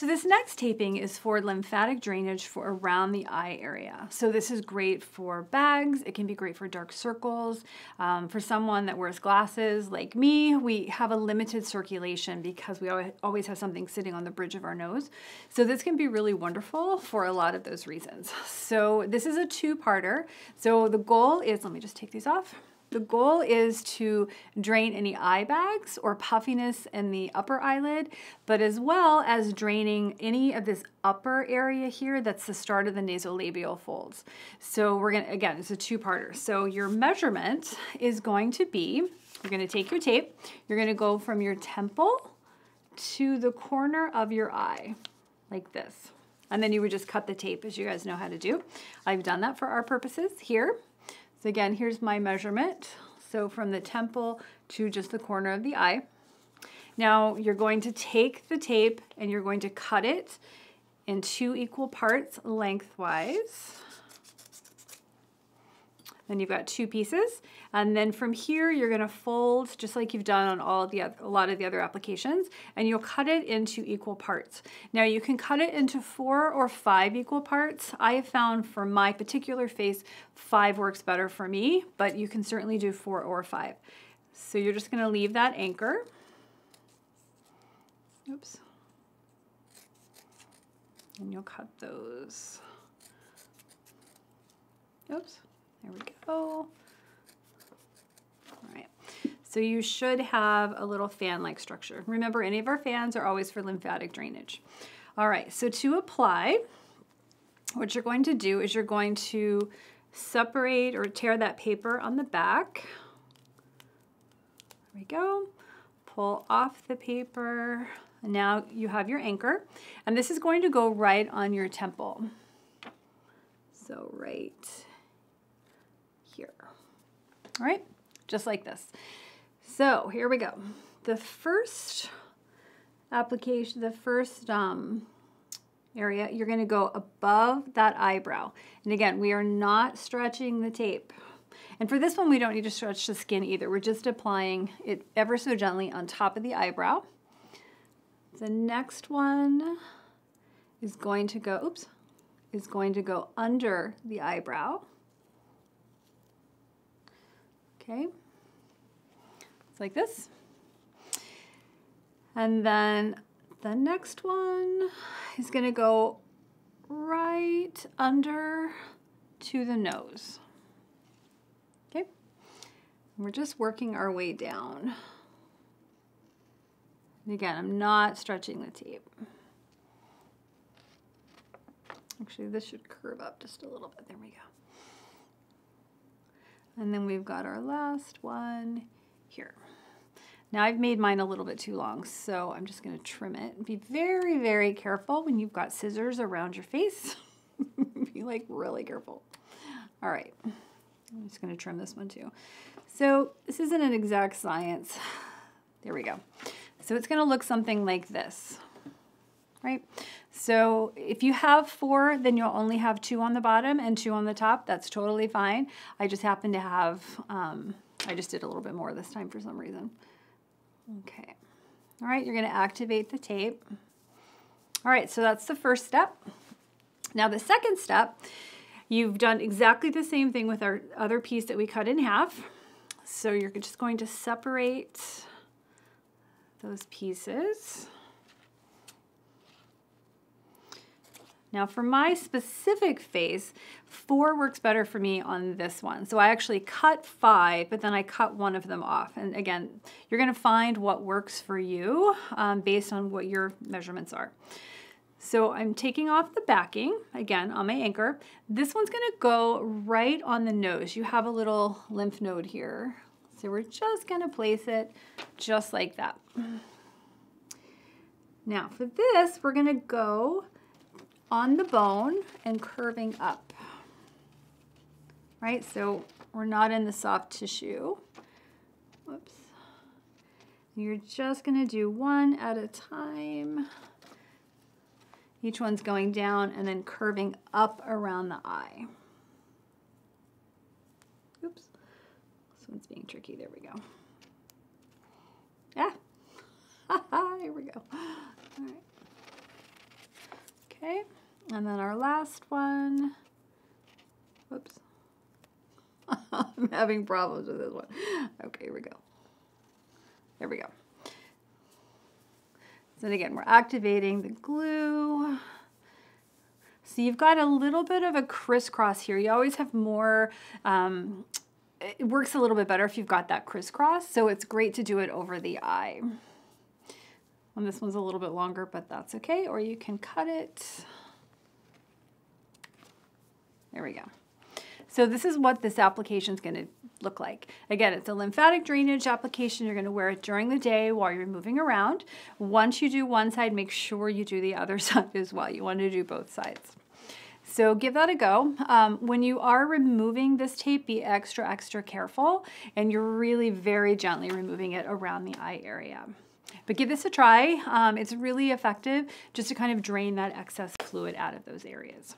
So this next taping is for lymphatic drainage for around the eye area. So this is great for bags. It can be great for dark circles. For someone that wears glasses like me, we have a limited circulation because we always have something sitting on the bridge of our nose. So this can be really wonderful for a lot of those reasons. So this is a two-parter. So the goal is, let me just take these off. The goal is to drain any eye bags or puffiness in the upper eyelid, but as well as draining any of this upper area here that's the start of the nasolabial folds. So we're gonna, again, it's a two-parter. So your measurement is going to be, you're gonna take your tape, you're gonna go from your temple to the corner of your eye, like this. And then you would just cut the tape, as you guys know how to do. I've done that for our purposes here. So again, here's my measurement. So from the temple to just the corner of the eye. Now you're going to take the tape and you're going to cut it in 2 equal parts lengthwise. Then you've got 2 pieces. And then from here, you're gonna fold just like you've done on a lot of the other applications, and you'll cut it into equal parts. Now you can cut it into 4 or 5 equal parts. I have found for my particular face, 5 works better for me, but you can certainly do 4 or 5. So you're just gonna leave that anchor. Oops. And you'll cut those. Oops. There we go. All right, so you should have a little fan-like structure. Remember, any of our fans are always for lymphatic drainage. All right, so to apply, what you're going to do is you're going to separate or tear that paper on the back. There we go. Pull off the paper. And now you have your anchor, and this is going to go right on your temple. So right here. All right, just like this. So here we go. The first application, the first area, you're gonna go above that eyebrow. And again, we are not stretching the tape. And for this one, we don't need to stretch the skin either. We're just applying it ever so gently on top of the eyebrow. The next one is going to go, oops, is going to go under the eyebrow. Okay, it's like this. And then the next one is going to go right under to the nose. Okay, and we're just working our way down. And again, I'm not stretching the tape. Actually, this should curve up just a little bit. There we go. And then we've got our last one here. Now I've made mine a little bit too long, so I'm just gonna trim it. Be very, very careful when you've got scissors around your face. Be like really careful. All right, I'm just gonna trim this one too. So this isn't an exact science. There we go. So it's gonna look something like this, right? So if you have 4, then you'll only have 2 on the bottom and 2 on the top. That's totally fine. I just happen to have, I just did a little bit more this time for some reason. Okay. All right, you're gonna activate the tape. All right, so that's the first step. Now the second step, you've done exactly the same thing with our other piece that we cut in half. So you're just going to separate those pieces. Now for my specific face, 4 works better for me on this one. So I actually cut 5, but then I cut one of them off. And again, you're gonna find what works for you based on what your measurements are. So I'm taking off the backing, again, on my anchor. This one's gonna go right on the nose. You have a little lymph node here. So we're just gonna place it just like that. Now for this, we're gonna go on the bone and curving up, right? So we're not in the soft tissue. Whoops. You're just gonna do one at a time. Each one's going down and then curving up around the eye. Oops, this one's being tricky, there we go. Yeah, here we go. All right. Okay, and then our last one. Whoops. I'm having problems with this one. Okay, here we go. There we go. So again, we're activating the glue. So you've got a little bit of a crisscross here. You always have more, it works a little bit better if you've got that crisscross. So it's great to do it over the eye. And this one's a little bit longer, but that's okay. Or you can cut it. There we go. So this is what this application is going to look like. Again, it's a lymphatic drainage application. You're going to wear it during the day while you're moving around. Once you do one side, make sure you do the other side as well. You want to do both sides. So give that a go. When you are removing this tape, be extra, extra careful, and you're really very gently removing it around the eye area. But give this a try. It's really effective just to kind of drain that excess fluid out of those areas.